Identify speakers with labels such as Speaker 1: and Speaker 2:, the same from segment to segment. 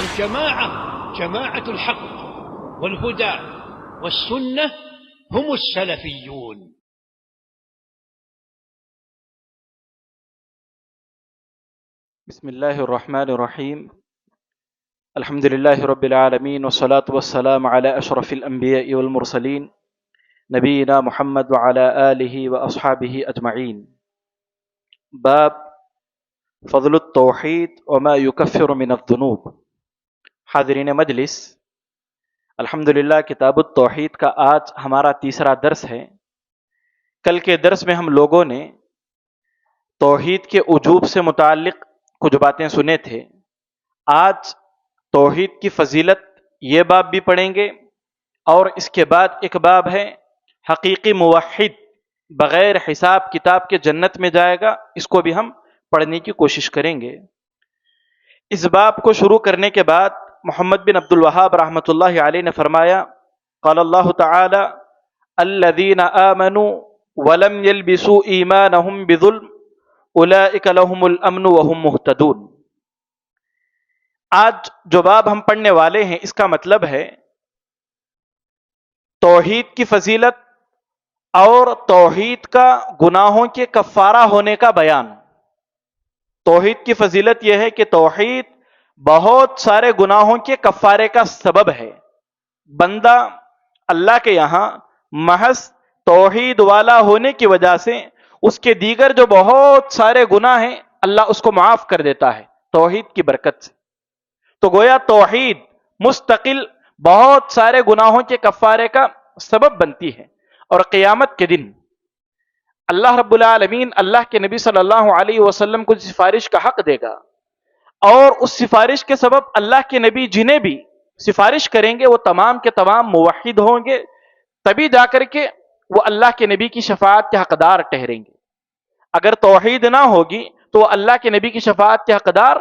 Speaker 1: والجماعة جماعة الحق والهدى والسنة هم السلفيون.
Speaker 2: بسم اللہ الرحمن الرحیم. الحمد للہ رب العالمین والصلاة والسلام علی اشرف الانبیاء والمرسلین نبینا محمد وعلی آلہ واصحابہ اجمعین. باب فضل التوحید وما یکفر من الذنوب. حاضرین مجلس، الحمدللہ کتاب التوحید کا آج ہمارا تیسرا درس ہے. کل کے درس میں ہم لوگوں نے توحید کے وجوب سے متعلق کچھ باتیں سنے تھے. آج توحید کی فضیلت یہ باب بھی پڑھیں گے، اور اس کے بعد ایک باب ہے حقیقی موحد بغیر حساب کتاب کے جنت میں جائے گا، اس کو بھی ہم پڑھنے کی کوشش کریں گے. اس باب کو شروع کرنے کے بعد محمد بن عبد الوہاب رحمۃ اللہ علیہ نے فرمایا، قال اللہ تعالی الذین آمنوا ولم يلبسوا ایمانهم بظلم اولئک لهم الامن وهم مہتدون. آج جو باب ہم پڑھنے والے ہیں اس کا مطلب ہے توحید کی فضیلت اور توحید کا گناہوں کے کفارہ ہونے کا بیان. توحید کی فضیلت یہ ہے کہ توحید بہت سارے گناہوں کے کفارے کا سبب ہے. بندہ اللہ کے یہاں محض توحید والا ہونے کی وجہ سے اس کے دیگر جو بہت سارے گناہ ہیں اللہ اس کو معاف کر دیتا ہے توحید کی برکت سے. تو گویا توحید مستقل بہت سارے گناہوں کے کفارے کا سبب بنتی ہے. اور قیامت کے دن اللہ رب العالمین اللہ کے نبی صلی اللہ علیہ وسلم کو سفارش کا حق دے گا، اور اس سفارش کے سبب اللہ کے نبی جنہیں بھی سفارش کریں گے وہ تمام کے تمام موحد ہوں گے، تبھی جا کر کے وہ اللہ کے نبی کی شفاعت کے حقدار ٹھہریں گے. اگر توحید نہ ہوگی تو وہ اللہ کے نبی کی شفاعت کے حقدار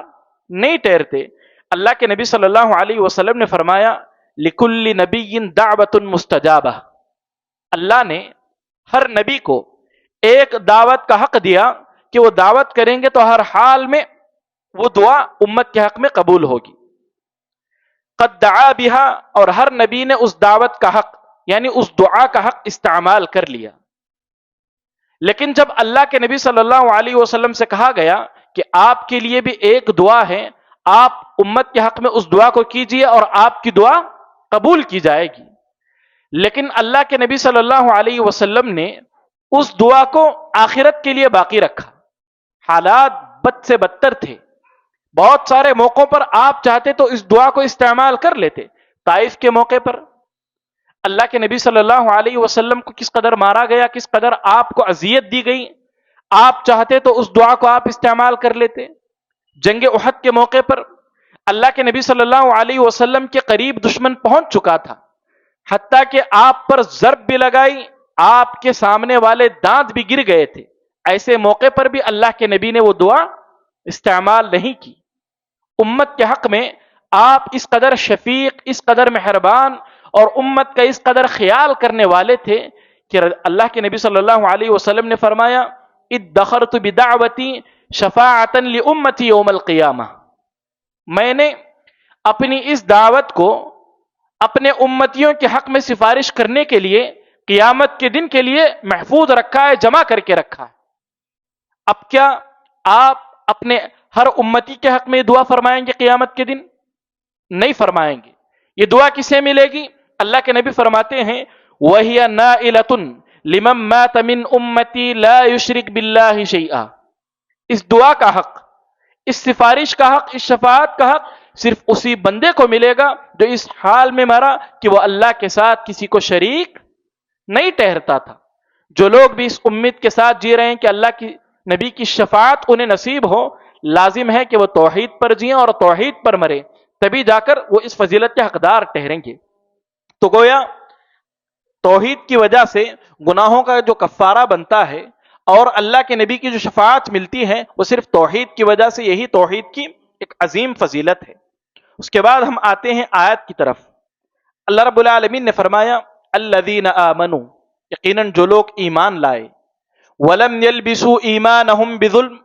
Speaker 2: نہیں ٹھہرتے. اللہ کے نبی صلی اللہ علیہ وسلم نے فرمایا لکل نبی دعوت مستجابہ. اللہ نے ہر نبی کو ایک دعوت کا حق دیا کہ وہ دعوت کریں گے تو ہر حال میں وہ دعا امت کے حق میں قبول ہوگی. قد دعا بہا، اور ہر نبی نے اس دعوت کا حق یعنی اس دعا کا حق استعمال کر لیا. لیکن جب اللہ کے نبی صلی اللہ علیہ وسلم سے کہا گیا کہ آپ کے لیے بھی ایک دعا ہے، آپ امت کے حق میں اس دعا کو کیجئے اور آپ کی دعا قبول کی جائے گی، لیکن اللہ کے نبی صلی اللہ علیہ وسلم نے اس دعا کو آخرت کے لیے باقی رکھا. حالات بد سے بدتر تھے، بہت سارے موقعوں پر آپ چاہتے تو اس دعا کو استعمال کر لیتے. طائف کے موقع پر اللہ کے نبی صلی اللہ علیہ وسلم کو کس قدر مارا گیا، کس قدر آپ کو اذیت دی گئی، آپ چاہتے تو اس دعا کو آپ استعمال کر لیتے. جنگ احد کے موقع پر اللہ کے نبی صلی اللہ علیہ وسلم کے قریب دشمن پہنچ چکا تھا، حتیٰ کہ آپ پر ضرب بھی لگائی، آپ کے سامنے والے دانت بھی گر گئے تھے. ایسے موقع پر بھی اللہ کے نبی نے وہ دعا استعمال نہیں کی. امت کے حق میں آپ اس قدر شفیق، اس قدر مہربان اور امت کا اس قدر خیال کرنے والے تھے کہ اللہ کے نبی صلی اللہ علیہ وسلم نے فرمایا ادخرت بدعوتی شفاعتا لامتی یوم القیامہ. میں نے اپنی اس دعوت کو اپنے امتیوں کے حق میں سفارش کرنے کے لیے قیامت کے دن کے لیے محفوظ رکھا ہے، جمع کر کے رکھا ہے. اب کیا آپ اپنے ہر امتی کے حق میں یہ دعا فرمائیں گے قیامت کے دن؟ نہیں فرمائیں گے. یہ دعا کسے ملے گی؟ اللہ کے نبی فرماتے ہیں وَهِيَ نَائِلَةٌ لِمَن مَاتَ مِنْ أُمَّتِي لَا يُشْرِكْ بِاللَّهِ شَيْئًا. اس دعا کا حق، اس سفارش کا حق، اس شفاعت کا حق صرف اسی بندے کو ملے گا جو اس حال میں مرا کہ وہ اللہ کے ساتھ کسی کو شریک نہیں ٹھہرتا تھا. جو لوگ بھی اس امید کے ساتھ جی رہے ہیں کہ اللہ کی نبی کی شفاعت انہیں نصیب ہو، لازم ہے کہ وہ توحید پر جئیں اور توحید پر مرے، تبھی جا کر وہ اس فضیلت کے حقدار ٹھہریں گے. تو گویا توحید کی وجہ سے گناہوں کا جو کفارہ بنتا ہے اور اللہ کے نبی کی جو شفاعت ملتی ہے وہ صرف توحید کی وجہ سے. یہی توحید کی ایک عظیم فضیلت ہے. اس کے بعد ہم آتے ہیں آیت کی طرف. اللہ رب العالمین نے فرمایا الذین آمنوا، یقیناً جو لوگ ایمان لائے، ولم یلبسوا ایمانہم بظلم،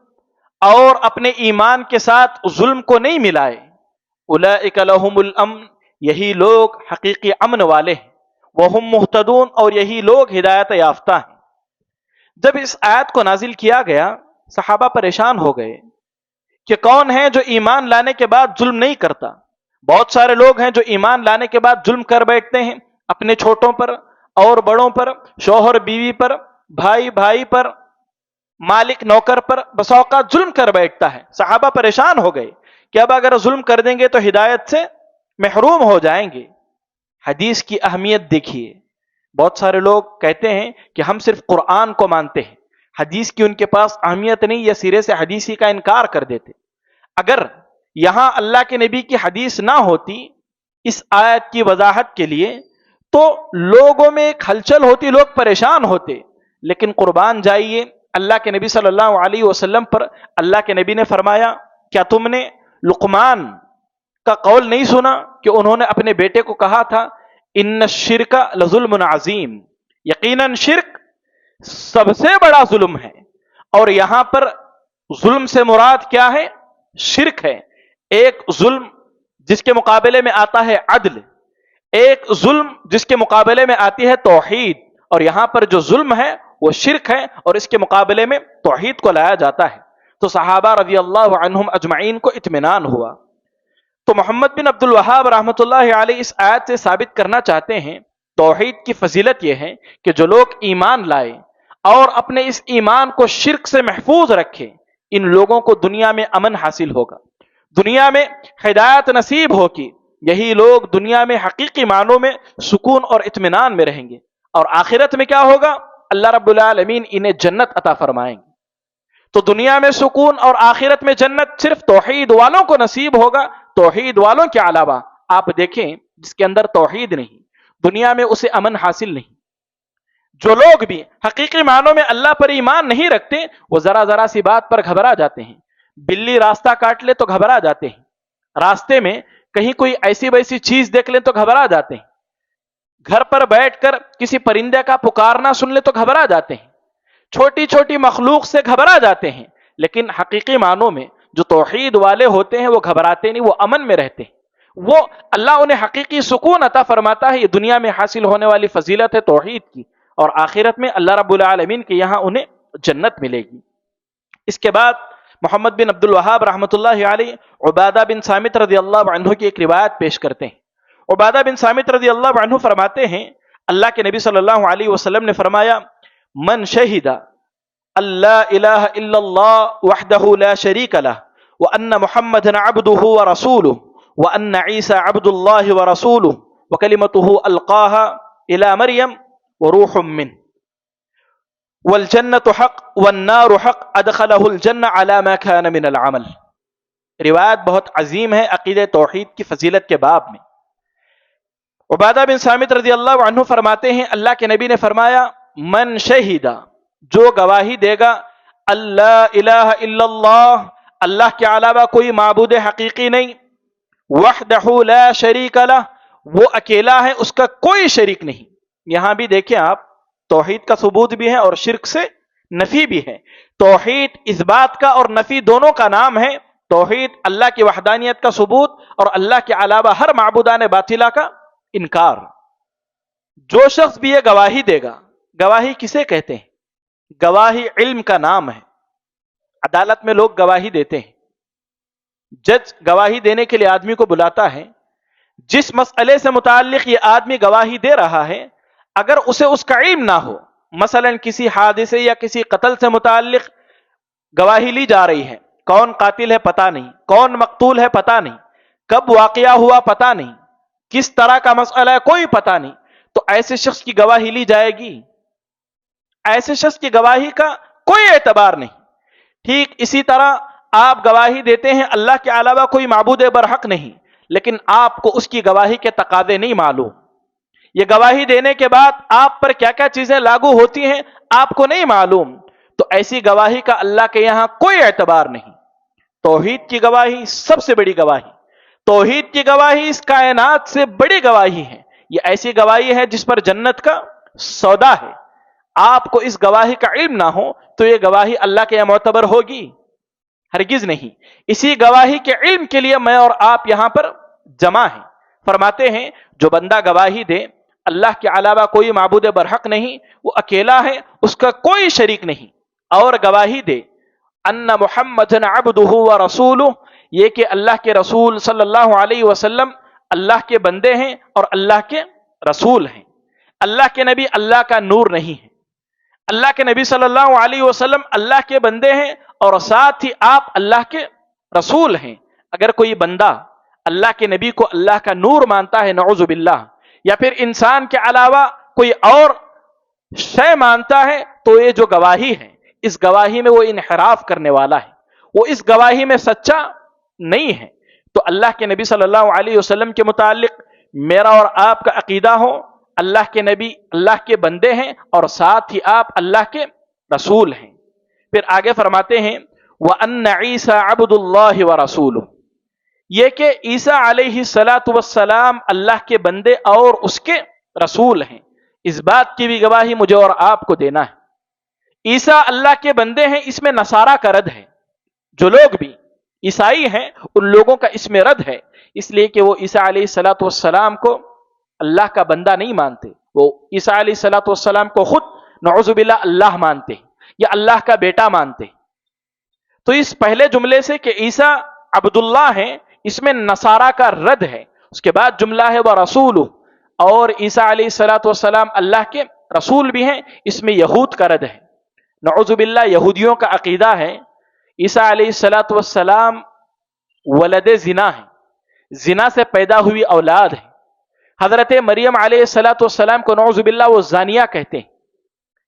Speaker 2: اور اپنے ایمان کے ساتھ ظلم کو نہیں ملائے، اولئک لہم الامن، یہی لوگ حقیقی امن والے ہیں، وہم مہتدون، اور یہی لوگ ہدایت یافتہ ہیں۔ جب اس آیت کو نازل کیا گیا صحابہ پریشان ہو گئے کہ کون ہے جو ایمان لانے کے بعد ظلم نہیں کرتا۔ بہت سارے لوگ ہیں جو ایمان لانے کے بعد ظلم کر بیٹھتے ہیں، اپنے چھوٹوں پر اور بڑوں پر، شوہر بیوی پر، بھائی بھائی پر، مالک نوکر پر بس اوقات ظلم کر بیٹھتا ہے۔ صحابہ پریشان ہو گئے کہ اب اگر ظلم کر دیں گے تو ہدایت سے محروم ہو جائیں گے۔ حدیث کی اہمیت دیکھیے، بہت سارے لوگ کہتے ہیں کہ ہم صرف قرآن کو مانتے ہیں، حدیث کی ان کے پاس اہمیت نہیں، یا سرے سے حدیثی کا انکار کر دیتے۔ اگر یہاں اللہ کے نبی کی حدیث نہ ہوتی اس آیت کی وضاحت کے لیے تو لوگوں میں ایک ہلچل ہوتی، لوگ پریشان ہوتے، لیکن قربان جائیے اللہ کے نبی صلی اللہ علیہ وسلم پر اللہ کے نبی نے فرمایا، کیا تم نے لقمان کا قول نہیں سنا کہ انہوں نے اپنے بیٹے کو کہا تھا ان الشرک لظلم عظیم، یقیناً شرک سب سے بڑا ظلم ہے۔ اور یہاں پر ظلم سے مراد کیا ہے؟ شرک ہے۔ ایک ظلم جس کے مقابلے میں آتا ہے عدل، ایک ظلم جس کے مقابلے میں آتی ہے توحید، اور یہاں پر جو ظلم ہے وہ شرک ہے، اور اس کے مقابلے میں توحید کو لایا جاتا ہے۔ تو صحابہ رضی اللہ عنہم اجمعین کو اطمینان ہوا۔ تو محمد بن عبد الوہاب رحمۃ اللہ علیہ اس آیت سے ثابت کرنا چاہتے ہیں توحید کی فضیلت یہ ہے کہ جو لوگ ایمان لائے اور اپنے اس ایمان کو شرک سے محفوظ رکھے، ان لوگوں کو دنیا میں امن حاصل ہوگا، دنیا میں ہدایت نصیب ہوگی، یہی لوگ دنیا میں حقیقی معنوں میں سکون اور اطمینان میں رہیں گے، اور آخرت میں کیا ہوگا؟ اللہ رب العالمین انہیں جنت عطا فرمائیں گے۔ تو دنیا میں سکون اور آخرت میں جنت صرف توحید والوں کو نصیب ہوگا۔ توحید والوں کے علاوہ آپ دیکھیں جس کے اندر توحید نہیں، دنیا میں اسے امن حاصل نہیں۔ جو لوگ بھی حقیقی معنوں میں اللہ پر ایمان نہیں رکھتے وہ ذرا ذرا سی بات پر گھبرا جاتے ہیں۔ بلی راستہ کاٹ لے تو گھبرا جاتے ہیں، راستے میں کہیں کوئی ایسی ویسی چیز دیکھ لیں تو گھبرا جاتے ہیں، گھر پر بیٹھ کر کسی پرندے کا پکارنا سن لے تو گھبرا جاتے ہیں، چھوٹی چھوٹی مخلوق سے گھبرا جاتے ہیں۔ لیکن حقیقی معنوں میں جو توحید والے ہوتے ہیں وہ گھبراتے نہیں، وہ امن میں رہتے ہیں، وہ اللہ انہیں حقیقی سکون عطا فرماتا ہے۔ یہ دنیا میں حاصل ہونے والی فضیلت ہے توحید کی، اور آخرت میں اللہ رب العالمین کے یہاں انہیں جنت ملے گی۔ اس کے بعد محمد بن عبد الوہاب رحمۃ اللہ علیہ عبادہ بن صامت رضی اللہ عنہ کی ایک روایت پیش کرتے ہیں۔ عبادہ بن صامت رضی اللہ عنہ فرماتے ہیں اللہ کے نبی صلی اللہ علیہ وسلم نے فرمایا من شہد اللہ الہ الا اللہ وحدہ لا شریک لہ وان محمدا عبدہ ورسولہ وان عیسی عبد اللہ ورسولہ وکلمتہ القاہا الی مریم وروح منہ والجنة حق والنار حق ادخلہ الجنہ علی ما کان من العمل۔ روایت بہت عظیم ہے عقیدہ توحید کی فضیلت کے باب میں۔ عبادہ بن صامت رضی اللہ عنہ فرماتے ہیں اللہ کے نبی نے فرمایا من شہیدہ، جو گواہی دے گا اللہ الہ الا اللہ، اللہ کے علاوہ کوئی معبود حقیقی نہیں، وحدہ لا شریک لہ، وہ اکیلا ہے، اس کا کوئی شریک نہیں۔ یہاں بھی دیکھیں آپ توحید کا ثبوت بھی ہے اور شرک سے نفی بھی ہے۔ توحید اس بات کا اور نفی دونوں کا نام ہے۔ توحید اللہ کی وحدانیت کا ثبوت اور اللہ کے علاوہ ہر معبودان باطلہ کا انکار۔ جو شخص بھی یہ گواہی دے گا، گواہی کسے کہتے ہیں؟ گواہی علم کا نام ہے۔ عدالت میں لوگ گواہی دیتے ہیں، جج گواہی دینے کے لیے آدمی کو بلاتا ہے، جس مسئلے سے متعلق یہ آدمی گواہی دے رہا ہے اگر اسے اس کا علم نہ ہو، مثلا کسی حادثے یا کسی قتل سے متعلق گواہی لی جا رہی ہے، کون قاتل ہے پتہ نہیں، کون مقتول ہے پتہ نہیں، کب واقعہ ہوا پتہ نہیں، کس طرح کا مسئلہ ہے کوئی پتہ نہیں، تو ایسے شخص کی گواہی لی جائے گی؟ ایسے شخص کی گواہی کا کوئی اعتبار نہیں۔ ٹھیک اسی طرح آپ گواہی دیتے ہیں اللہ کے علاوہ کوئی معبود برحق نہیں، لیکن آپ کو اس کی گواہی کے تقاضے نہیں معلوم، یہ گواہی دینے کے بعد آپ پر کیا کیا چیزیں لاگو ہوتی ہیں آپ کو نہیں معلوم، تو ایسی گواہی کا اللہ کے یہاں کوئی اعتبار نہیں۔ توحید کی گواہی سب سے بڑی گواہی، توحید کی گواہی اس کائنات سے بڑی گواہی ہے، یہ ایسی گواہی ہے جس پر جنت کا سودا ہے۔ آپ کو اس گواہی کا علم نہ ہو تو یہ گواہی اللہ کے یہاں معتبر ہوگی؟ ہرگز نہیں. اسی گواہی کے علم کے لیے میں اور آپ یہاں پر جمع ہیں. فرماتے ہیں جو بندہ گواہی دے اللہ کے علاوہ کوئی معبود برحق نہیں، وہ اکیلا ہے، اس کا کوئی شریک نہیں، اور گواہی دے ان محمد عبدہ و رسولہ، یہ کہ اللہ کے رسول صلی اللہ علیہ وسلم اللہ کے بندے ہیں اور اللہ کے رسول ہیں. اللہ کے نبی اللہ کا نور نہیں ہے. اللہ کے نبی صلی اللہ علیہ وسلم اللہ کے بندے ہیں اور ساتھ ہی آپ اللہ کے رسول ہیں. اگر کوئی بندہ اللہ کے نبی کو اللہ کا نور مانتا ہے نعوذ باللہ، یا پھر انسان کے علاوہ کوئی اور شے مانتا ہے، تو یہ جو گواہی ہے اس گواہی میں وہ انحراف کرنے والا ہے، وہ اس گواہی میں سچا نہیں ہے. تو اللہ کے نبی صلی اللہ علیہ وسلم کے متعلق میرا اور آپ کا عقیدہ ہو اللہ کے نبی اللہ کے بندے ہیں اور ساتھ ہی آپ اللہ کے رسول ہیں. پھر آگے فرماتے ہیں وَأَنَّ عِيسَى عَبْدُ اللَّهِ وَرَسُولُهُ، یہ کہ عیسیٰ علیہ السلام اللہ کے بندے اور اس کے رسول ہیں. اس بات کی بھی گواہی مجھے اور آپ کو دینا ہے. عیسیٰ اللہ کے بندے ہیں، اس میں نصارہ کا رد ہے. جو لوگ بھی عیسائی ہیں ان لوگوں کا اس میں رد ہے، اس لیے کہ وہ عیسیٰ علیہ السلام کو اللہ کا بندہ نہیں مانتے. وہ عیسیٰ علیہ السلام کو خود نعوذ باللہ اللہ مانتے یا اللہ کا بیٹا مانتے. تو اس پہلے جملے سے کہ عیسیٰ عبداللہ ہیں، اس میں نصارہ کا رد ہے. اس کے بعد جملہ ہے وَرَسُولُهُ، اور عیسیٰ علیہ السلام اللہ کے رسول بھی ہیں، اس میں یہود کا رد ہے. نعوذ باللہ یہودیوں کا عقیدہ ہے عیسیٰ علیہ السلام ولد زنا ہے، زنا سے پیدا ہوئی اولاد ہے. حضرت مریم علیہ السلام کو نعوذ باللہ وہ زانیہ کہتے ہیں.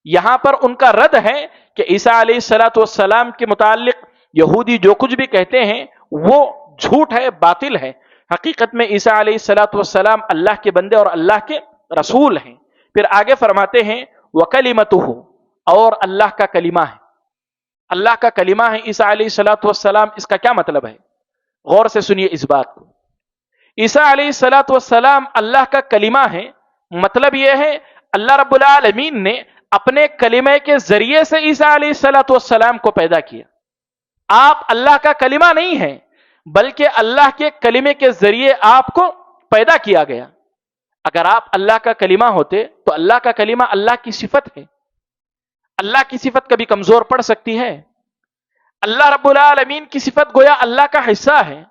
Speaker 2: یہاں پر ان کا رد ہے کہ عیسیٰ علیہ السلام کے متعلق یہودی جو کچھ بھی کہتے ہیں وہ جھوٹ ہے، باطل ہے. حقیقت میں عیسیٰ علیہ السلام اللہ کے بندے اور اللہ کے رسول ہیں. پھر آگے فرماتے ہیں وَكَلِمَتُهُ، اور اللہ کا کلمہ ہے. اللہ کا کلمہ ہے عیسیٰ علیہ السلام. اس کا کیا مطلب ہے؟ غور سے سنیے اس بات کو. عیسیٰ علیہ السلام اللہ کا کلمہ ہے، مطلب یہ ہے اللہ رب العالمین نے اپنے کلمے کے ذریعے سے عیسیٰ علیہ السلام کو پیدا کیا. آپ اللہ کا کلمہ نہیں ہیں بلکہ اللہ کے کلمے کے ذریعے آپ کو پیدا کیا گیا. اگر آپ اللہ کا کلمہ ہوتے تو اللہ کا کلمہ اللہ کی صفت ہے. اللہ کی صفت کبھی کمزور پڑ سکتی ہے؟ اللہ رب العالمین کی صفت گویا اللہ کا حصہ ہے،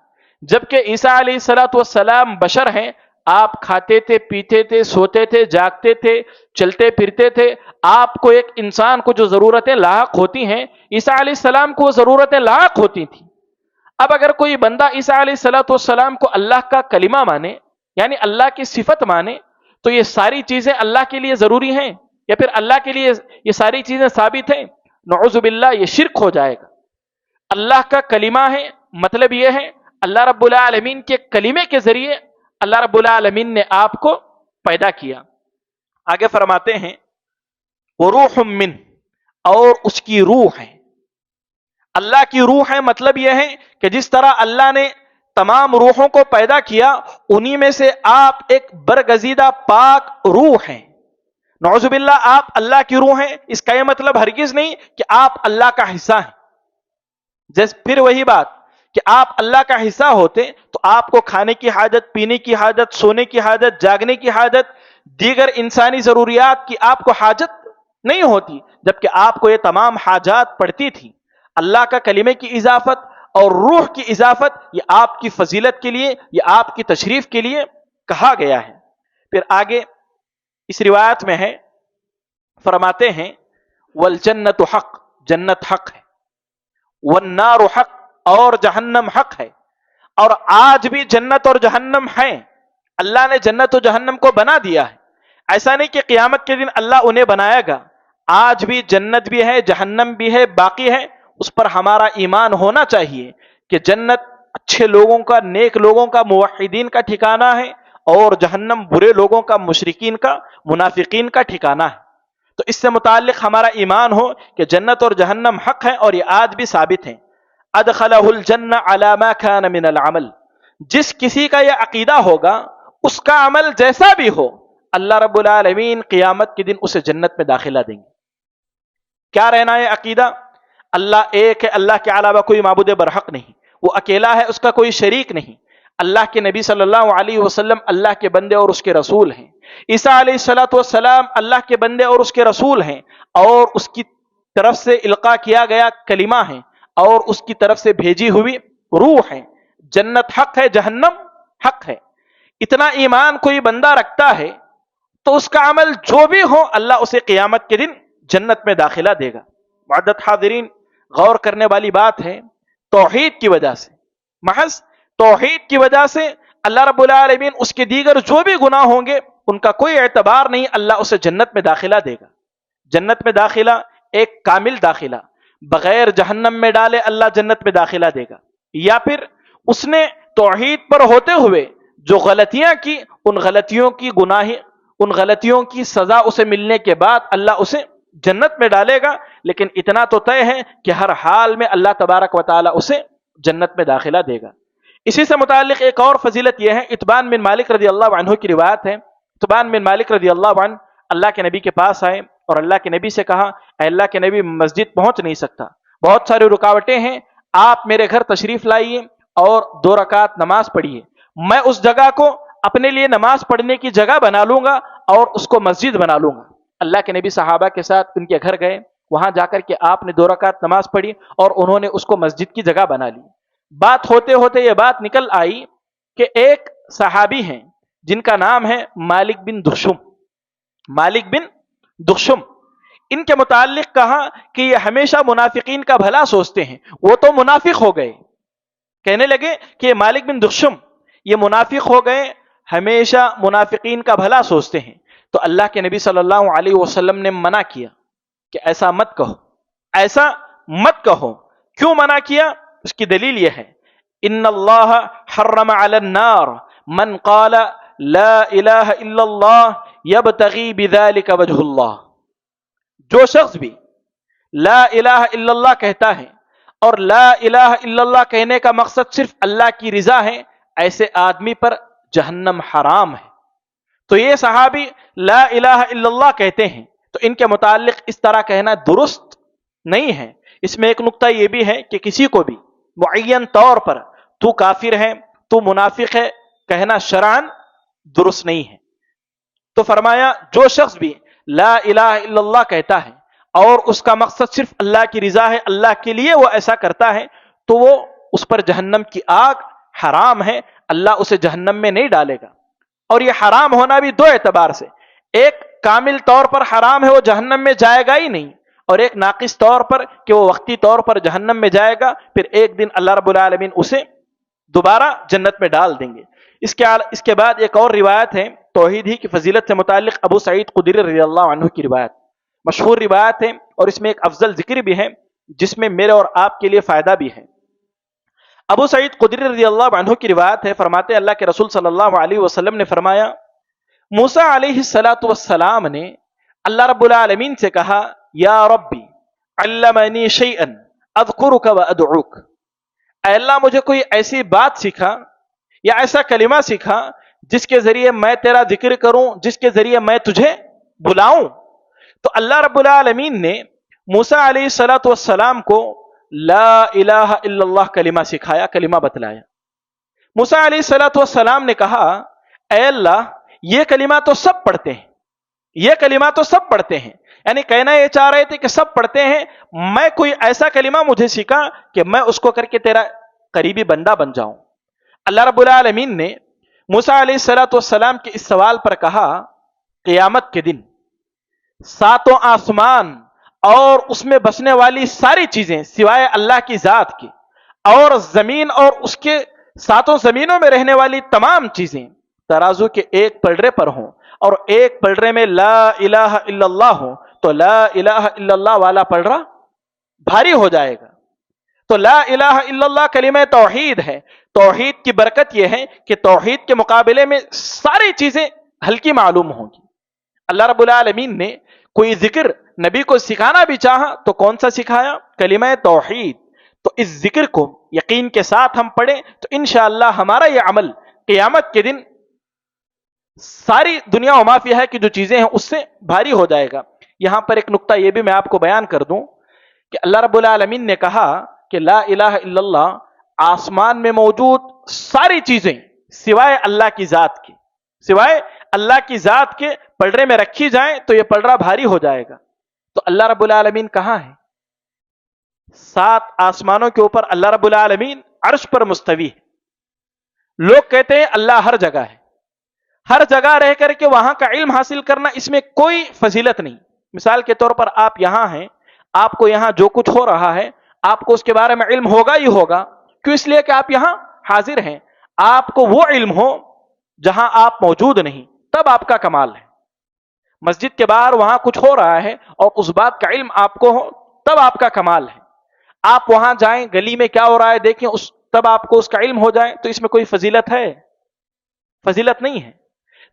Speaker 2: جبکہ عیسیٰ علیہ السلام بشر ہیں. آپ کھاتے تھے، پیتے تھے، سوتے تھے، جاگتے تھے، چلتے پھرتے تھے. آپ کو ایک انسان کو جو ضرورتیں لاحق ہوتی ہیں عیسیٰ علیہ السلام کو وہ ضرورتیں لاحق ہوتی تھیں. اب اگر کوئی بندہ عیسیٰ علیہ السلام کو اللہ کا کلمہ مانے، یعنی اللہ کی صفت مانے، تو یہ ساری چیزیں اللہ کے لیے ضروری ہیں یا پھر اللہ کے لیے یہ ساری چیزیں ثابت ہیں؟ نعوذ باللہ یہ شرک ہو جائے گا. اللہ کا کلمہ ہے مطلب یہ ہے اللہ رب العالمین کے کلمے کے ذریعے اللہ رب العالمین نے آپ کو پیدا کیا. آگے فرماتے ہیں وَرُوحٌ مِّنْ، اور اس کی روح ہے. اللہ کی روح ہے مطلب یہ ہے کہ جس طرح اللہ نے تمام روحوں کو پیدا کیا انہی میں سے آپ ایک برگزیدہ پاک روح ہیں. نعوذ باللہ آپ اللہ کی روح ہیں، اس کا یہ مطلب ہرگز نہیں کہ آپ اللہ کا حصہ ہیں. جیسے پھر وہی بات کہ آپ اللہ کا حصہ ہوتے تو آپ کو کھانے کی حاجت، پینے کی حاجت، سونے کی حاجت، جاگنے کی حاجت، دیگر انسانی ضروریات کی آپ کو حاجت نہیں ہوتی، جبکہ آپ کو یہ تمام حاجات پڑتی تھی. اللہ کا کلمے کی اضافت اور روح کی اضافت یہ آپ کی فضیلت کے لیے، یہ آپ کی تشریف کے لیے کہا گیا ہے. پھر آگے اس روایت میں ہے فرماتے ہیں والجنت حق، جنت حق ہے، والنار حق، اور جہنم حق ہے. اور آج بھی جنت اور جہنم ہیں. اللہ نے جنت و جہنم کو بنا دیا ہے. ایسا نہیں کہ قیامت کے دن اللہ انہیں بنائے گا. آج بھی جنت بھی ہے، جہنم بھی ہے، باقی ہے. اس پر ہمارا ایمان ہونا چاہیے کہ جنت اچھے لوگوں کا، نیک لوگوں کا، موحدین کا ٹھکانہ ہے، اور جہنم برے لوگوں کا، مشرکین کا، منافقین کا ٹھکانہ ہے. تو اس سے متعلق ہمارا ایمان ہو کہ جنت اور جہنم حق ہے اور یہ آج بھی ثابت ہیں. ادخلہ الجنہ علی ما کان من العمل، جس کسی کا یہ عقیدہ ہوگا اس کا عمل جیسا بھی ہو اللہ رب العالمین قیامت کے دن اسے جنت میں داخلہ دیں گے. کیا رہنا ہے عقیدہ؟ اللہ ایک ہے، اللہ کے علاوہ کوئی معبود برحق نہیں، وہ اکیلا ہے، اس کا کوئی شریک نہیں۔ اللہ کے نبی صلی اللہ علیہ وسلم اللہ کے بندے اور اس کے رسول ہیں۔ عیسیٰ علیہ الصلوۃ والسلام اللہ کے بندے اور اس کے رسول ہیں، اور اس کی طرف سے القا کیا گیا کلمہ ہے، اور اس کی طرف سے بھیجی ہوئی روح ہے۔ جنت حق ہے، جہنم حق ہے۔ اتنا ایمان کوئی بندہ رکھتا ہے تو اس کا عمل جو بھی ہو اللہ اسے قیامت کے دن جنت میں داخلہ دے گا۔ معزز حاضرین، غور کرنے والی بات ہے، توحید کی وجہ سے، محض توحید کی وجہ سے اللہ رب العالمین اس کے دیگر جو بھی گناہ ہوں گے ان کا کوئی اعتبار نہیں، اللہ اسے جنت میں داخلہ دے گا۔ جنت میں داخلہ ایک کامل داخلہ، بغیر جہنم میں ڈالے اللہ جنت میں داخلہ دے گا، یا پھر اس نے توحید پر ہوتے ہوئے جو غلطیاں کی، ان غلطیوں کی سزا اسے ملنے کے بعد اللہ اسے جنت میں ڈالے گا، لیکن اتنا تو طے ہے کہ ہر حال میں اللہ تبارک و تعالی اسے جنت میں داخلہ دے گا۔ اسی سے متعلق ایک اور فضیلت یہ ہے، اتبان بن مالک رضی اللہ عنہ کی روایت ہے۔ اتبان بن مالک رضی اللہ عنہ اللہ کے نبی کے پاس آئے اور اللہ کے نبی سے کہا، اے اللہ کے نبی، مسجد پہنچ نہیں سکتا، بہت ساری رکاوٹیں ہیں، آپ میرے گھر تشریف لائیے اور 2 رکعت نماز پڑھیے، میں اس جگہ کو اپنے لیے نماز پڑھنے کی جگہ بنا لوں گا اور اس کو مسجد بنا لوں گا۔ اللہ کے نبی صحابہ کے ساتھ ان کے گھر گئے، وہاں جا کر کے آپ نے 2 رکعت نماز پڑھی اور انہوں نے اس کو مسجد کی جگہ بنا لی۔ بات ہوتے ہوتے یہ بات نکل آئی کہ ایک صحابی ہیں جن کا نام ہے مالک بن دخشم۔ مالک بن دخشم، ان کے متعلق کہا کہ یہ ہمیشہ منافقین کا بھلا سوچتے ہیں، وہ تو منافق ہو گئے۔ کہنے لگے کہ یہ مالک بن دخشم یہ منافق ہو گئے، ہمیشہ منافقین کا بھلا سوچتے ہیں۔ تو اللہ کے نبی صلی اللہ علیہ وسلم نے منع کیا کہ ایسا مت کہو، ایسا مت کہو۔ کیوں منع کیا؟ اس کی دلیل یہ ہے، ان اللہ حرم علی النار من قال لا الہ الا اللہ یبتغی بذلک وجہ اللہ۔ جو شخص بھی لا الہ الا اللہ کہتا ہے اور لا الہ الا اللہ کہنے کا مقصد صرف اللہ کی رضا ہے، ایسے آدمی پر جہنم حرام ہے۔ تو یہ صحابی لا الہ الا اللہ کہتے ہیں، تو ان کے متعلق اس طرح کہنا درست نہیں ہے۔ اس میں ایک نقطہ یہ بھی ہے کہ کسی کو بھی معین طور پر تو کافر ہے، تو منافق ہے کہنا شرعاً درست نہیں ہے۔ تو فرمایا جو شخص بھی لا الہ الا اللہ کہتا ہے اور اس کا مقصد صرف اللہ کی رضا ہے، اللہ کے لیے وہ ایسا کرتا ہے، تو وہ اس پر جہنم کی آگ حرام ہے، اللہ اسے جہنم میں نہیں ڈالے گا۔ اور یہ حرام ہونا بھی 2 اعتبار سے، ایک کامل طور پر حرام ہے، وہ جہنم میں جائے گا ہی نہیں، اور ایک ناقص طور پر کہ وہ وقتی طور پر جہنم میں جائے گا، پھر ایک دن اللہ رب العالمین اسے دوبارہ جنت میں ڈال دیں گے۔ اس کے بعد ایک اور روایت ہے توحید ہی کی فضیلت سے متعلق، ابو سعید خدری رضی اللہ عنہ کی روایت، مشہور روایت ہے، اور اس میں ایک افضل ذکر بھی ہے جس میں میرے اور آپ کے لیے فائدہ بھی ہے۔ ابو سعید خدری رضی اللہ عنہ کی روایت ہے، فرماتے اللہ کے رسول صلی اللہ علیہ وسلم نے فرمایا، موسیٰ علیہ السلام نے اللہ رب العالمین سے کہا، یا ربی علمنی شیئا اذکرک وادعوک، اے اللہ مجھے کوئی ایسی بات سکھا یا ایسا کلمہ سکھا جس کے ذریعے میں تیرا ذکر کروں، جس کے ذریعے میں تجھے بلاؤں۔ تو اللہ رب العالمین نے موسیٰ علیہ السلام کو لا الہ الا اللہ کلمہ سکھایا، کلمہ بتلایا۔ موسیٰ علیہ السلام نے کہا، اے اللہ یہ کلمہ تو سب پڑھتے ہیں، یہ کلمہ تو سب پڑھتے ہیں، یعنی کہنا یہ چاہ رہے تھے کہ سب پڑھتے ہیں، میں کوئی ایسا کلمہ مجھے سکھا کہ میں اس کو کر کے تیرا قریبی بندہ بن جاؤں۔ اللہ رب العالمین نے موسیٰ علیہ السلام کے اس سوال پر کہا، قیامت کے دن 7 آسمان اور اس میں بسنے والی ساری چیزیں سوائے اللہ کی ذات کی، اور زمین اور اس کے 7 زمینوں میں رہنے والی تمام چیزیں ترازو کے ایک پلڑے پر ہوں، اور ایک پلڑے میں لا الہ الا اللہ ہو، تو لا الہ الا اللہ والا پلڑا بھاری ہو جائے گا۔ تو لا الہ الا اللہ کلمہ توحید ہے۔ توحید کی برکت یہ ہے کہ توحید کے مقابلے میں ساری چیزیں ہلکی معلوم ہوں گی۔ اللہ رب العالمین نے کوئی ذکر نبی کو سکھانا بھی چاہا تو کون سا سکھایا؟ کلمہ توحید۔ تو اس ذکر کو یقین کے ساتھ ہم پڑھیں تو انشاءاللہ ہمارا یہ عمل قیامت کے دن ساری دنیا و ما فیہا کی جو چیزیں ہیں اس سے بھاری ہو جائے گا۔ یہاں پر ایک نقطہ یہ بھی میں آپ کو بیان کر دوں کہ اللہ رب العالمین نے کہا کہ لا الہ الا اللہ آسمان میں موجود ساری چیزیں سوائے اللہ کی ذات کے، سوائے اللہ کی ذات کے پلڑے میں رکھی جائیں تو یہ پلڑا بھاری ہو جائے گا. تو اللہ رب العالمین کہاں ہے؟ 7 آسمانوں کے اوپر اللہ رب العالمین عرش پر مستوی ہے. لوگ کہتے ہیں اللہ ہر جگہ ہے. ہر جگہ رہ کر کے وہاں کا علم حاصل کرنا، اس میں کوئی فضیلت نہیں. مثال کے طور پر آپ یہاں ہیں، آپ کو یہاں جو کچھ ہو رہا ہے آپ کو اس کے بارے میں علم ہوگا ہی ہوگا. کیوں؟ اس لیے کہ آپ یہاں حاضر ہیں. آپ کو وہ علم ہو جہاں آپ موجود نہیں، تب آپ کا کمال ہے. مسجد کے باہر وہاں کچھ ہو رہا ہے اور اس بات کا علم آپ کو ہو، تب آپ کا کمال ہے. آپ وہاں جائیں، گلی میں کیا ہو رہا ہے دیکھیں، تب آپ کو اس کا علم ہو جائے، تو اس میں کوئی فضیلت ہے؟ فضیلت نہیں ہے.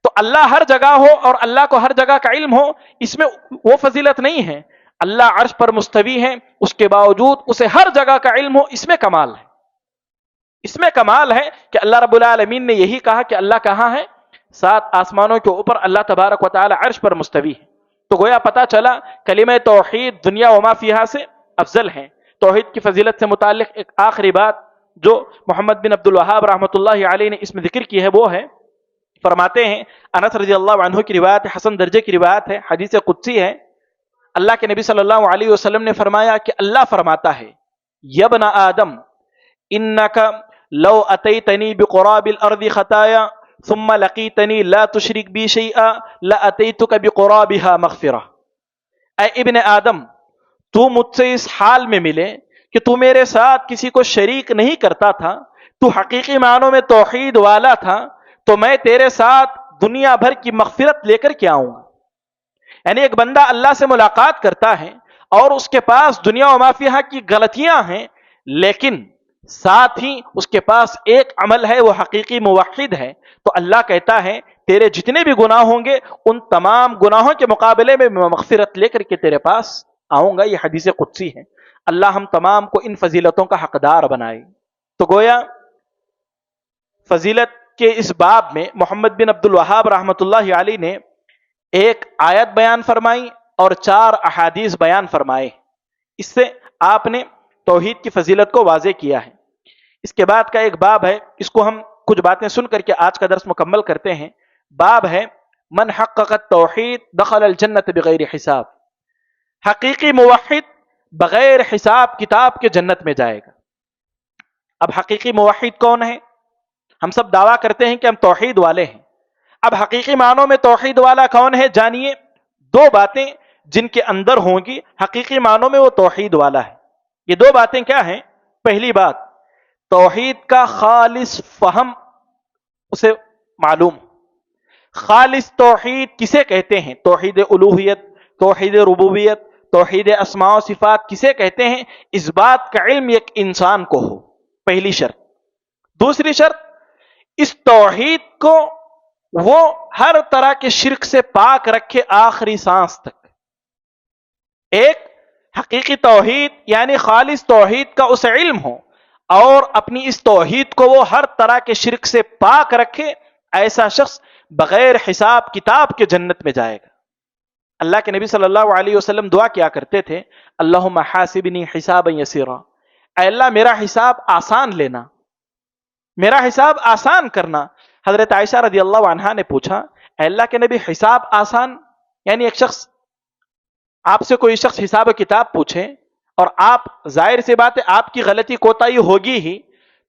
Speaker 2: تو اللہ ہر جگہ ہو اور اللہ کو ہر جگہ کا علم ہو، اس میں وہ فضیلت نہیں ہے. اللہ عرش پر مستوی ہے، اس کے باوجود اسے ہر جگہ کا علم ہو، اس میں کمال ہے. اس میں کمال ہے کہ اللہ رب العالمین نے یہی کہا کہ اللہ کہاں ہے؟ 7 آسمانوں کے اوپر اللہ تبارک و تعالی عرش پر مستوی ہے. تو گویا پتا چلا کلمہ توحید دنیا و ما فیہا سے افضل ہے. توحید کی فضیلت سے متعلق ایک آخری بات جو محمد بن عبد الوہاب رحمۃ اللہ علیہ نے اس میں ذکر کی ہے، وہ ہے، فرماتے ہیں، انس رضی اللہ عنہ کی روایت ہے، حسن درجے کی روایت ہے، حدیث قدسی ہے. اللہ کے نبی صلی اللہ علیہ وسلم نے فرمایا کہ اللہ فرماتا ہے، یبن آدم انک لو اتیتنی بقراب الارض خطایا ثم لقیتنی لا تشرک بی شیئا لاتیتک بقرابها مغفرہ. اے ابن آدم، تو مجھ سے اس حال میں ملے کہ تو میرے ساتھ کسی کو شریک نہیں کرتا تھا، تو حقیقی معنوں میں توحید والا تھا، تو میں تیرے ساتھ دنیا بھر کی مغفرت لے کر کے آؤں گا. یعنی ایک بندہ اللہ سے ملاقات کرتا ہے اور اس کے پاس دنیا و ما فیہا کی غلطیاں ہیں، لیکن ساتھ ہی اس کے پاس ایک عمل ہے، وہ حقیقی موحد ہے، تو اللہ کہتا ہے تیرے جتنے بھی گناہ ہوں گے ان تمام گناہوں کے مقابلے میں مغفرت لے کر کے تیرے پاس آؤں گا. یہ حدیث قدسی ہے. اللہ ہم تمام کو ان فضیلتوں کا حقدار بنائے. تو گویا فضیلت کے اس باب میں محمد بن عبد الوہاب رحمۃ اللہ علیہ نے ایک آیت بیان فرمائی اور 4 احادیث بیان فرمائے. اس سے آپ نے توحید کی فضیلت کو واضح کیا ہے. اس کے بعد کا ایک باب ہے، اس کو ہم کچھ باتیں سن کر کے آج کا درس مکمل کرتے ہیں. باب ہے من حقق التوحید دخل الجنت بغیر حساب. حقیقی موحد بغیر حساب کتاب کے جنت میں جائے گا. اب حقیقی موحد کون ہے؟ ہم سب دعویٰ کرتے ہیں کہ ہم توحید والے ہیں. اب حقیقی معنوں میں توحید والا کون ہے؟ جانیے 2 باتیں جن کے اندر ہوں گی حقیقی معنوں میں وہ توحید والا ہے. یہ 2 باتیں کیا ہیں؟ پہلی بات، توحید کا خالص فہم اسے معلوم. خالص توحید کسے کہتے ہیں؟ توحید الوہیت، توحید ربوبیت، توحید اسماء و صفات کسے کہتے ہیں؟ اس بات کا علم ایک انسان کو ہو، پہلی شرط. دوسری شرط، اس توحید کو وہ ہر طرح کے شرک سے پاک رکھے آخری سانس تک. ایک حقیقی توحید یعنی خالص توحید کا اسے علم ہو اور اپنی اس توحید کو وہ ہر طرح کے شرک سے پاک رکھے، ایسا شخص بغیر حساب کتاب کے جنت میں جائے گا. اللہ کے نبی صلی اللہ علیہ وسلم دعا کیا کرتے تھے، اللہم حاسبنی حسابا یسیرا. اے اللہ میرا حساب آسان لینا، میرا حساب آسان کرنا. حضرت عائشہ رضی اللہ عنہا نے پوچھا، اے اللہ کے نبی حساب آسان یعنی ایک شخص آپ سے کوئی شخص حساب و کتاب پوچھے اور آپ ظاہر سی بات ہے آپ کی غلطی کوتاہی ہوگی ہی،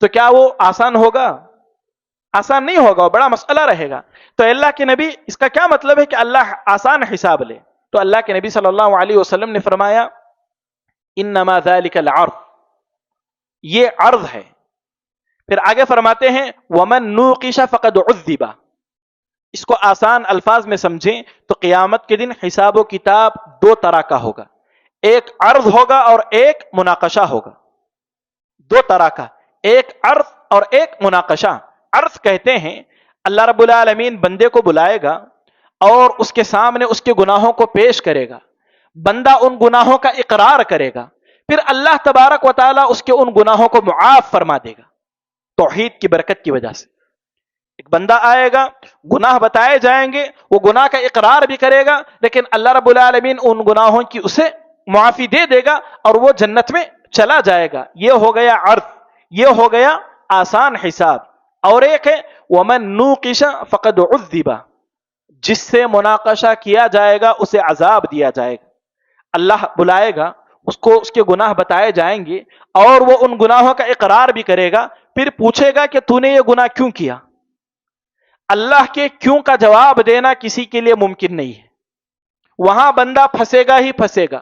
Speaker 2: تو کیا وہ آسان ہوگا؟ آسان نہیں ہوگا، وہ بڑا مسئلہ رہے گا. تو اللہ کے نبی اس کا کیا مطلب ہے کہ اللہ آسان حساب لے؟ تو اللہ کے نبی صلی اللہ علیہ وسلم نے فرمایا انما ذلک العرض، یہ عرض ہے. پھر آگے فرماتے ہیں ومن نوقش فقد عذب. اس کو آسان الفاظ میں سمجھیں تو قیامت کے دن حساب و کتاب 2 طرح کا ہوگا، ایک عرض ہوگا اور ایک مناقشہ ہوگا. 2 طرح کا، ایک عرض اور ایک مناقشہ. عرض کہتے ہیں اللہ رب العالمین بندے کو بلائے گا اور اس کے سامنے اس کے گناہوں کو پیش کرے گا. بندہ ان گناہوں کا اقرار کرے گا، پھر اللہ تبارک و تعالی اس کے ان گناہوں کو معاف فرما دے گا توحید کی برکت کی وجہ سے. ایک بندہ آئے گا، گناہ بتائے جائیں گے، وہ گناہ کا اقرار بھی کرے گا، لیکن اللہ رب العالمین ان گناہوں کی اسے معافی دے دے گا اور وہ جنت میں چلا جائے گا. یہ ہو گیا عرض، یہ ہو گیا آسان حساب. اور ایک ہے وَمَن نُوقِشَ فَقَدْ عُذِّبَ، جس سے مناقشہ کیا جائے گا اسے عذاب دیا جائے گا. اللہ بلائے گا اس کو، اس کے گناہ بتائے جائیں گے اور وہ ان گناہوں کا اقرار بھی کرے گا. پھر پوچھے گا کہ تو نے یہ گناہ کیوں کیا؟ اللہ کے کیوں کا جواب دینا کسی کے لیے ممکن نہیں ہے. وہاں بندہ پھنسے گا ہی پھنسے گا.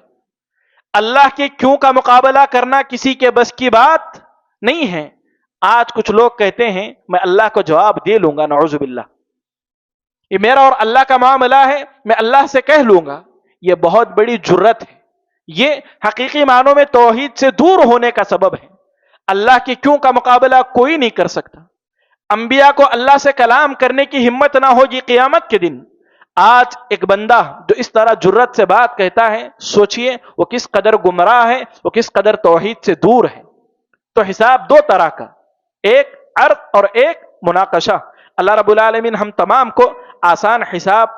Speaker 2: اللہ کے کیوں کا مقابلہ کرنا کسی کے بس کی بات نہیں ہے. آج کچھ لوگ کہتے ہیں میں اللہ کو جواب دے لوں گا، نعوذ باللہ، یہ میرا اور اللہ کا معاملہ ہے، میں اللہ سے کہہ لوں گا. یہ بہت بڑی جرت ہے. یہ حقیقی معنوں میں توحید سے دور ہونے کا سبب ہے. اللہ کے کیوں کا مقابلہ کوئی نہیں کر سکتا. انبیاء کو اللہ سے کلام کرنے کی ہمت نہ ہوگی قیامت کے دن. آج ایک بندہ جو اس طرح جرت سے بات کہتا ہے، سوچئے وہ کس قدر گمراہ ہے، وہ کس قدر توحید سے دور ہے. تو حساب دو طرح کا، ایک عرض اور ایک مناقشہ. اللہ رب العالمین ہم تمام کو آسان حساب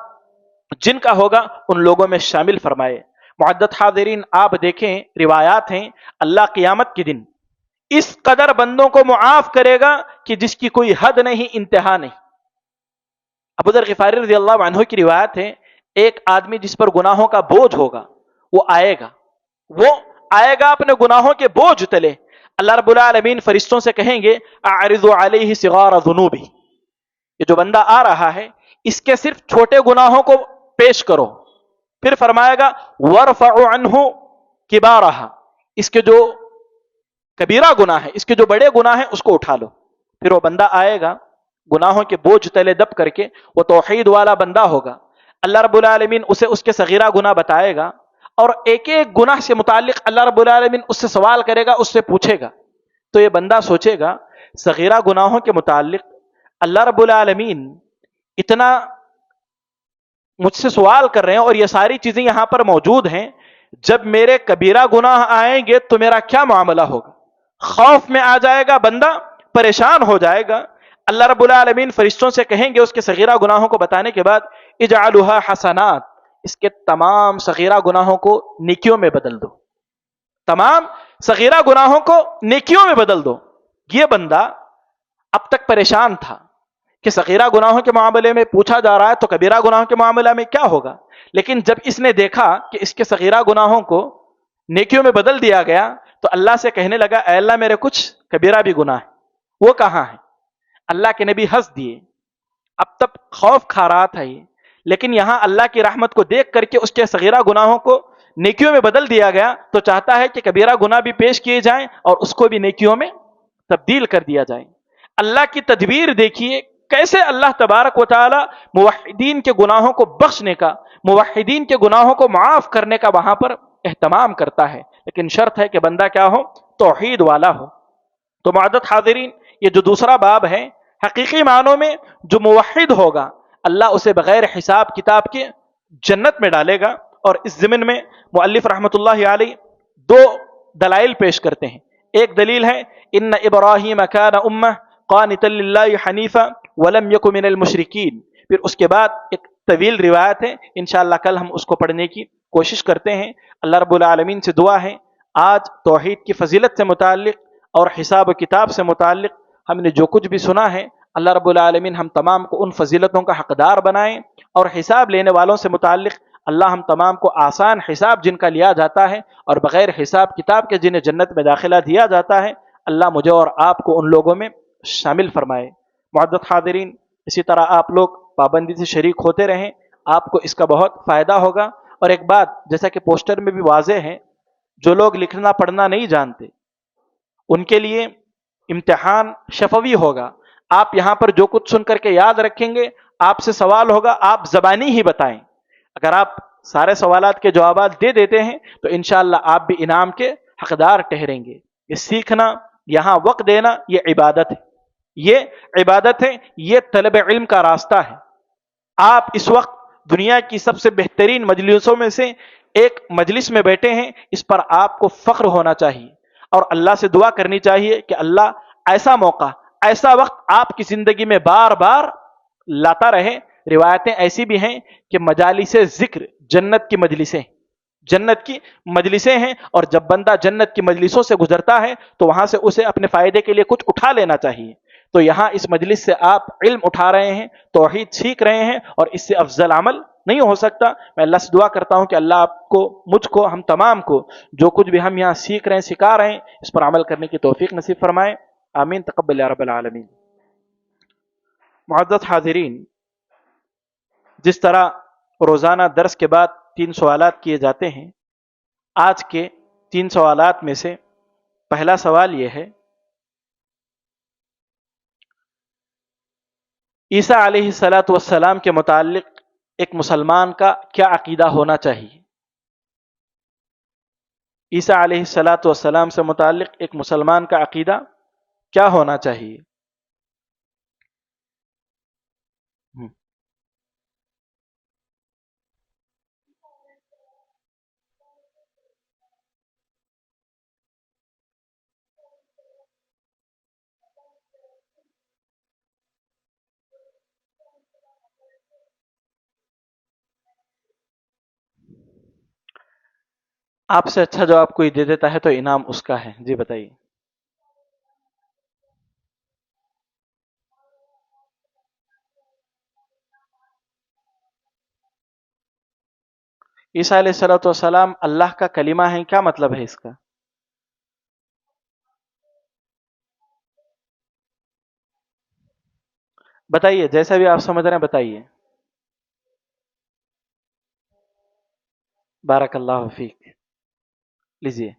Speaker 2: جن کا ہوگا ان لوگوں میں شامل فرمائے. معدد حاضرین، آپ دیکھیں روایات ہیں اللہ قیامت کے دن اس قدر بندوں کو معاف کرے گا کہ جس کی کوئی حد نہیں، انتہا نہیں. ابو ذر غفاری رضی اللہ عنہ کی روایت ہے، ایک آدمی جس پر گناہوں کا بوجھ ہوگا وہ آئے گا اپنے گناہوں کے بوجھ تلے. اللہ رب العالمین فرشتوں سے کہیں گے اعرض علیہ صغار ذنوبہ، یہ جو بندہ آ رہا ہے اس کے صرف چھوٹے گناہوں کو پیش کرو. پھر فرمائے گا وارفع عنہ کبارہ، اس کے جو کبیرہ گناہ ہے، اس کے جو بڑے گناہ ہیں اس کو اٹھا لو. پھر وہ بندہ آئے گا گناہوں کے بوجھ تلے دب کر کے، وہ توحید والا بندہ ہوگا. اللہ رب العالمین اسے اس کے صغیرہ گناہ بتائے گا اور ایک ایک گناہ سے متعلق اللہ رب العالمین اس سے سوال کرے گا، اس سے پوچھے گا. تو یہ بندہ سوچے گا صغیرہ گناہوں کے متعلق اللہ رب العالمین اتنا مجھ سے سوال کر رہے ہیں اور یہ ساری چیزیں یہاں پر موجود ہیں، جب میرے کبیرہ گناہ آئیں گے تو میرا کیا معاملہ ہوگا؟ خوف میں آ جائے گا بندہ، پریشان ہو جائے گا. اللہ رب العالمین فرشتوں سے کہیں گے اس کے صغیرہ گناہوں کو بتانے کے بعد اجعلها حسنات، اس کے تمام صغیرہ گناہوں کو نیکیوں میں بدل دو، تمام صغیرہ گناہوں کو نیکیوں میں بدل دو. یہ بندہ اب تک پریشان تھا کہ صغیرہ گناہوں کے معاملے میں پوچھا جا رہا ہے تو کبیرہ گناہوں کے معاملے میں کیا ہوگا. لیکن جب اس نے دیکھا کہ اس کے صغیرہ گناہوں کو نیکیوں میں بدل دیا گیا تو اللہ سے کہنے لگا اے اللہ میرے کچھ کبیرہ بھی گناہ ہیں، وہ کہاں ہیں؟ اللہ کے نبی ہنس دیے. اب تک خوف کھا رہا تھا یہ، لیکن یہاں اللہ کی رحمت کو دیکھ کر کے اس کے صغیرہ گناہوں کو نیکیوں میں بدل دیا گیا تو چاہتا ہے کہ کبیرہ گناہ بھی پیش کیے جائیں اور اس کو بھی نیکیوں میں تبدیل کر دیا جائے. اللہ کی تدبیر دیکھیے کیسے اللہ تبارک و تعالی موحدین کے گناہوں کو بخشنے کا، موحدین کے گناہوں کو معاف کرنے کا وہاں پر اہتمام کرتا ہے. لیکن شرط ہے کہ بندہ کیا ہو؟ توحید والا ہو. تو معزز حاضرین، یہ جو دوسرا باب ہے، حقیقی معنوں میں جو موحد ہوگا اللہ اسے بغیر حساب کتاب کے جنت میں ڈالے گا. اور اس ضمن میں مؤلف رحمۃ اللہ علیہ دو دلائل پیش کرتے ہیں. ایک دلیل ہے ان ابراہیم کان امہ قانتا للہ حنیفا ولم یک من المشرکین. پھر اس کے بعد ایک طویل روایت ہے، انشاءاللہ کل ہم اس کو پڑھنے کی کوشش کرتے ہیں. اللہ رب العالمین سے دعا ہے آج توحید کی فضیلت سے متعلق اور حساب و کتاب سے متعلق ہم نے جو کچھ بھی سنا ہے، اللہ رب العالمین ہم تمام کو ان فضیلتوں کا حقدار بنائیں. اور حساب لینے والوں سے متعلق اللہ ہم تمام کو آسان حساب جن کا لیا جاتا ہے اور بغیر حساب کتاب کے جنہیں جنت میں داخلہ دیا جاتا ہے، اللہ مجھے اور آپ کو ان لوگوں میں شامل فرمائے. معزز حاضرین، اسی طرح آپ لوگ پابندی سے شریک ہوتے رہیں، آپ کو اس کا بہت فائدہ ہوگا. اور ایک بات جیسا کہ پوسٹر میں بھی واضح ہے، جو لوگ لکھنا پڑھنا نہیں جانتے ان کے لیے امتحان شفوی ہوگا. آپ یہاں پر جو کچھ سن کر کے یاد رکھیں گے، آپ سے سوال ہوگا، آپ زبانی ہی بتائیں. اگر آپ سارے سوالات کے جوابات دے دیتے ہیں تو انشاءاللہ آپ بھی انعام کے حقدار ٹھہریں گے. یہ سیکھنا، یہاں وقت دینا، یہ عبادت ہے، یہ عبادت ہے، یہ طلب علم کا راستہ ہے. آپ اس وقت دنیا کی سب سے بہترین مجلسوں میں سے ایک مجلس میں بیٹھے ہیں، اس پر آپ کو فخر ہونا چاہیے اور اللہ سے دعا کرنی چاہیے کہ اللہ ایسا موقع، ایسا وقت آپ کی زندگی میں بار بار لاتا رہے. روایتیں ایسی بھی ہیں کہ مجالس ذکر جنت کی مجلسیں، جنت کی مجلسیں ہیں، اور جب بندہ جنت کی مجلسوں سے گزرتا ہے تو وہاں سے اسے اپنے فائدے کے لیے کچھ اٹھا لینا چاہیے. تو یہاں اس مجلس سے آپ علم اٹھا رہے ہیں، توحید سیکھ رہے ہیں، اور اس سے افضل عمل نہیں ہو سکتا. میں اللہ سے دعا کرتا ہوں کہ اللہ آپ کو، مجھ کو، ہم تمام کو جو کچھ بھی ہم یہاں سیکھ رہے ہیں، سکھا رہے ہیں، اس پر عمل کرنے کی توفیق نصیب فرمائے. آمین. تقبل یا رب العالمین. معزز حاضرین، جس طرح روزانہ درس کے بعد 3 سوالات کیے جاتے ہیں، آج کے 3 سوالات میں سے پہلا سوال یہ ہے: عیسیٰ علیہ الصلاۃ والسلام کے متعلق ایک مسلمان کا کیا عقیدہ ہونا چاہیے؟ عیسیٰ علیہ الصلاۃ والسلام سے متعلق ایک مسلمان کا عقیدہ کیا ہونا چاہیے؟ آپ سے اچھا جواب کوئی دے دیتا ہے تو انعام اس کا ہے. جی بتائیے. عیسیٰ علیہ الصلوۃ والسلام اللہ کا کلمہ ہے، کیا مطلب ہے اس کا؟ بتائیے، جیسا بھی آپ سمجھ رہے ہیں بتائیے. بارک اللہ فیک. لیجیے،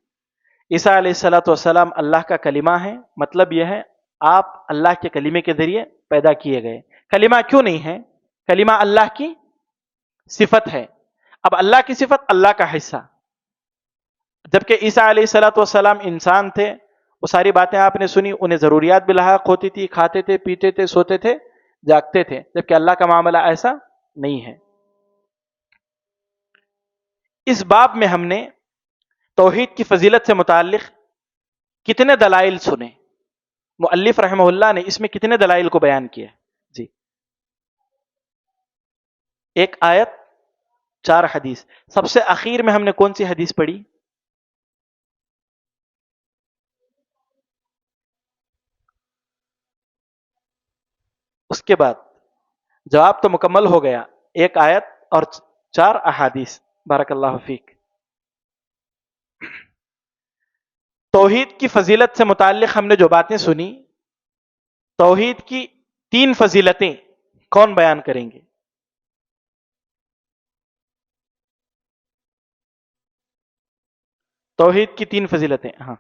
Speaker 2: عیسیٰ علیہ الصلوۃ والسلام اللہ کا کلمہ ہے، مطلب یہ ہے آپ اللہ کے کلمے کے ذریعے پیدا کیے گئے. کلمہ کیوں نہیں ہے؟ کلمہ اللہ کی صفت ہے. اب اللہ کی صفت، اللہ کا حصہ. جبکہ عیسیٰ علیہ الصلوۃ والسلام انسان تھے، وہ ساری باتیں آپ نے سنی، انہیں ضروریات بھی لاحق ہوتی تھی، کھاتے تھے، پیتے تھے، سوتے تھے، جاگتے تھے. جبکہ اللہ کا معاملہ ایسا نہیں ہے. اس باب میں ہم نے توحید کی فضیلت سے متعلق کتنے دلائل سنے؟ مؤلف رحمہ اللہ نے اس میں کتنے دلائل کو بیان کیا؟ جی، 1 آیت، 4 حدیث. سب سے اخیر میں ہم نے کون سی حدیث پڑھی؟ اس کے بعد جواب تو مکمل ہو گیا. 1 آیت اور 4 احادیث. بارک اللہ فیک. توحید کی فضیلت سے متعلق ہم نے جو باتیں سنی، توحید کی 3 فضیلتیں کون بیان کریں گے؟ توحید کی 3 فضیلتیں. ہاں،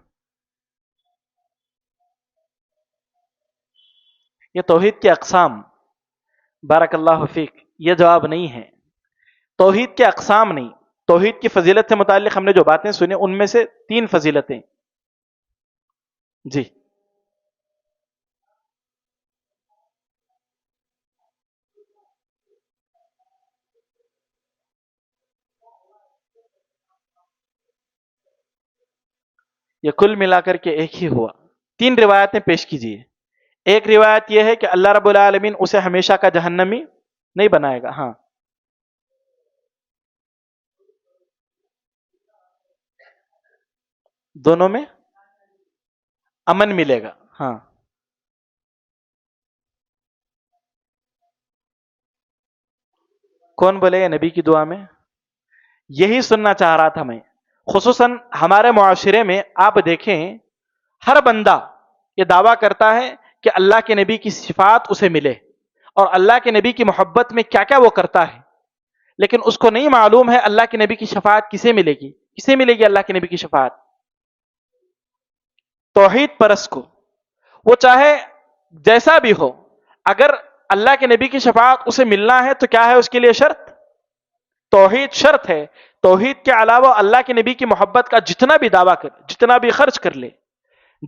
Speaker 2: یہ توحید کے اقسام. بارک اللہ فیک. یہ جواب نہیں ہے. توحید کے اقسام نہیں، توحید کی فضیلت سے متعلق ہم نے جو باتیں سنی ان میں سے 3 فضیلتیں. جی، یہ کل ملا کر کے ایک ہی ہوا. 3 روایتیں پیش کیجیے. ایک روایت یہ ہے کہ اللہ رب العالمین اسے ہمیشہ کا جہنمی نہیں بنائے گا. ہاں، دونوں میں امن ملے گا. ہاں، کون بولے نبی کی دعا میں؟ یہی سننا چاہ رہا تھا میں. خصوصاً ہمارے معاشرے میں آپ دیکھیں، ہر بندہ یہ دعویٰ کرتا ہے کہ اللہ کے نبی کی صفات اسے ملے، اور اللہ کے نبی کی محبت میں کیا کیا وہ کرتا ہے، لیکن اس کو نہیں معلوم ہے اللہ کے نبی کی شفاعت کسے ملے گی. کسے ملے گی اللہ کے نبی کی شفاعت؟ توحید پرست کو. وہ چاہے جیسا بھی ہو، اگر اللہ کے نبی کی شفاعت اسے ملنا ہے تو کیا ہے اس کے لیے شرط؟ توحید شرط ہے. توحید کے علاوہ اللہ کے نبی کی محبت کا جتنا بھی دعویٰ کر، جتنا بھی خرچ کر لے،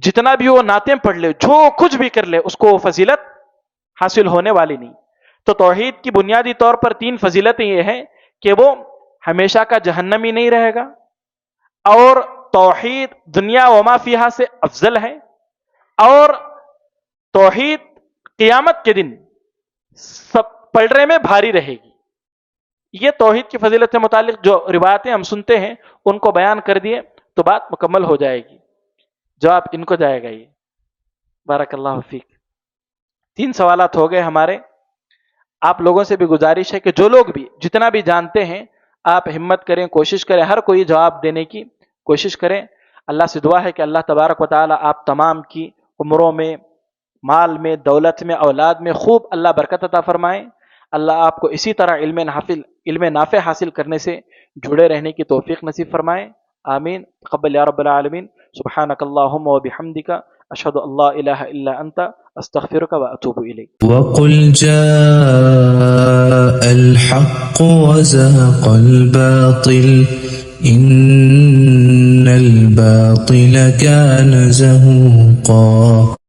Speaker 2: جتنا بھی وہ نعتیں پڑھ لے، جو کچھ بھی کر لے، اس کو وہ فضیلت حاصل ہونے والی نہیں. تو توحید کی بنیادی طور پر 3 فضیلتیں یہ ہیں کہ وہ ہمیشہ کا جہنمی نہیں رہے گا، اور توحید دنیا و ما فیہا سے افضل ہے، اور توحید قیامت کے دن سب پلڑے میں بھاری رہے گی. یہ توحید کی فضیلت سے متعلق جو روایتیں ہم سنتے ہیں ان کو بیان کر دیے تو بات مکمل ہو جائے گی. جواب ان کو جائے گا یہ. بارک اللہ فیک. 3 سوالات ہو گئے ہمارے. آپ لوگوں سے بھی گزارش ہے کہ جو لوگ بھی جتنا بھی جانتے ہیں آپ ہمت کریں, کوشش کریں, ہر کوئی جواب دینے کی کوشش کریں. اللہ سے دعا ہے کہ اللہ تبارک و تعالی آپ تمام کی عمروں میں, مال میں, دولت میں, اولاد میں خوب اللہ برکت عطا فرمائیں. اللہ آپ کو اسی طرح علم نافع حاصل کرنے سے جڑے رہنے کی توفیق نصیب فرمائیں. آمین. تقبل یا رب العالمین. سبحانک اللہم و بحمدک, اشہد ان لا الہ الا انت, استغفرک و اتوب الیک.
Speaker 3: وقل جاء الحق وزهق الباطل إن الباطل كان زهوقا